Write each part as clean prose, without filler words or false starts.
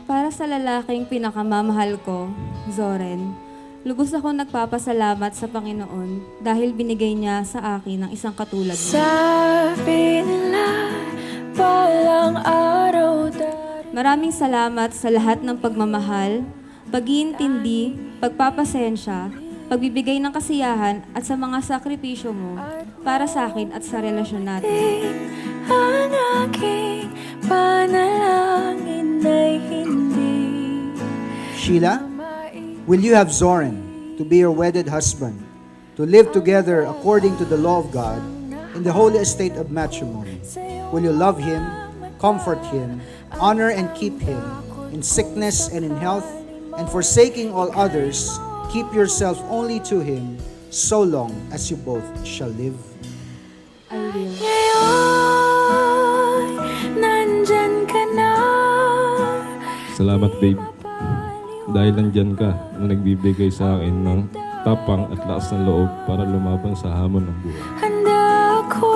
Para sa lalaking pinakamamahal ko, Zoren, lubos akong nagpapasalamat sa Panginoon dahil binigay niya sa akin ng isang katulad mo. Sabi nila, palang araw Maraming salamat sa lahat ng pagmamahal, pag-iintindi, pagpapasensya, pagbibigay ng kasiyahan at sa mga sakripisyo mo para sa akin at sa relasyon natin. ang aking panalangin ay hindi Sheila, will you have Zoren to be your wedded husband, to live together according to the law of God in the holy estate of matrimony? Will you love him, comfort him, honor and keep him in sickness and in health, and forsaking all others, keep yourself only to him so long as you both shall live? I will. ngayon nandyan ka na. Salamat, babe. Dahil nandyan ka na nagbibigay sa akin ng tapang at lakas ng loob para lumaban sa hamon ng buhay. Handa ako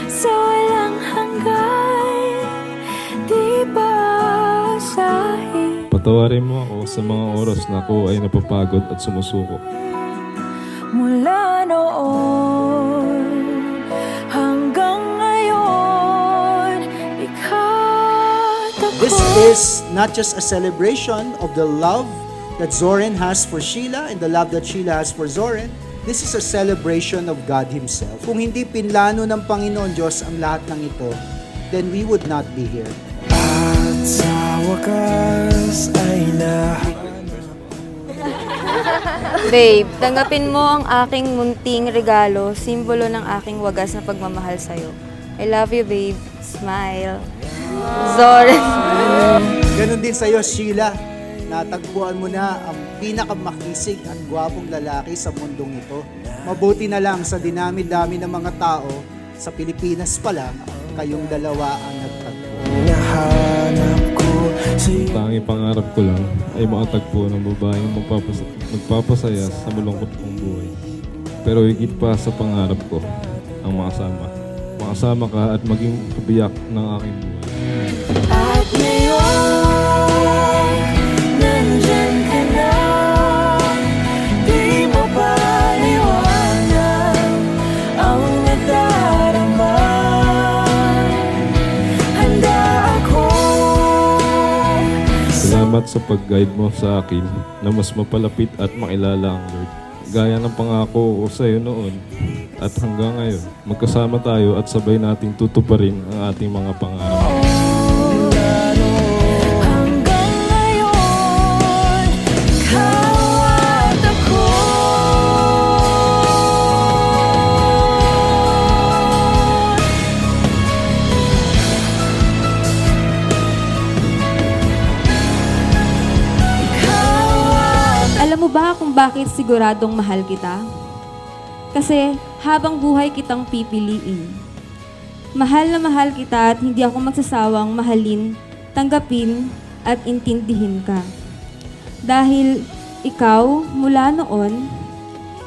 sa walang hanggan, di ba asahin Patawarin mo ako sa mga oras na ako ay napapagod at sumusuko. mula noon hanggang ngayon, ikaw This is not just a celebration of the love that Zoren has for Sheila and the love that Sheila has for Zoren. This is a celebration of God Himself. Kung hindi pinlano ng Panginoon Diyos ang lahat ng ito, then we would not be here. At sa wakas ay Babe, tanggapin mo ang aking munting regalo, simbolo ng aking wagas na pagmamahal sa'yo. I love you, babe. Smile. Zoren. Ganon din sa iyo, Sheila. Natagpuan mo na ang pinakamakisig at gwapong lalaki sa mundong ito. Mabuti na lang sa dinami-dami ng mga tao sa Pilipinas pa lang, kayong dalawa ang nagtagpo. nahanap ko sa Ang tanging pangarap ko lang ay makatagpo ng babaeng magpapasaya sa malungkot kong buhay. Pero higit pa sa pangarap ko, ang makasama. Makasama ka at maging kabiyak ng aking buhay. at ngayon nandyan ka na, di mo ba liwanag ang nadarama. Handa ako Salamat sa pag-guide mo sa akin na mas mapalapit at makilala ang Lord. Gaya ng pangako ko sa iyo noon at hanggang ngayon, magkasama tayo at sabay nating tutuparin ang ating mga pangarap. hanggang ngayon, ikaw at ako. Alam mo ba kung bakit siguradong mahal kita? Kasi habang buhay kitang pipiliin. Mahal na mahal kita at hindi ako magsasawang mahalin, tanggapin at intindihin ka. Dahil ikaw mula noon,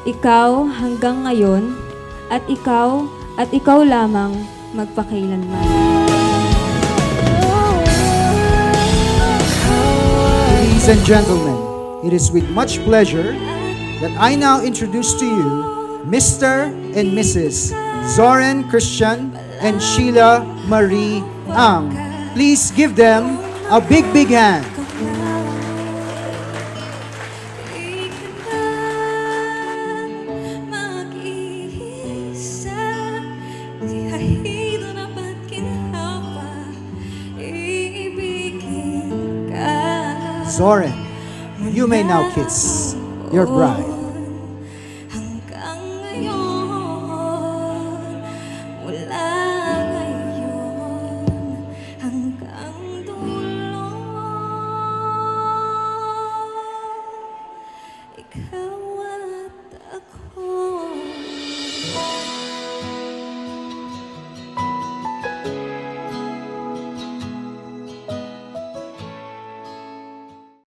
ikaw hanggang ngayon, at ikaw lamang magpakailanman. Ladies and gentlemen, it is with much pleasure that I now introduce to you Mr. and Mrs. Zoren Christian and Sheila Marie Ang. Please give them a big, big hand. Zoren, you may now kiss your bride. Hanggang ngayon, mula ngayon, hanggang dulo, ikaw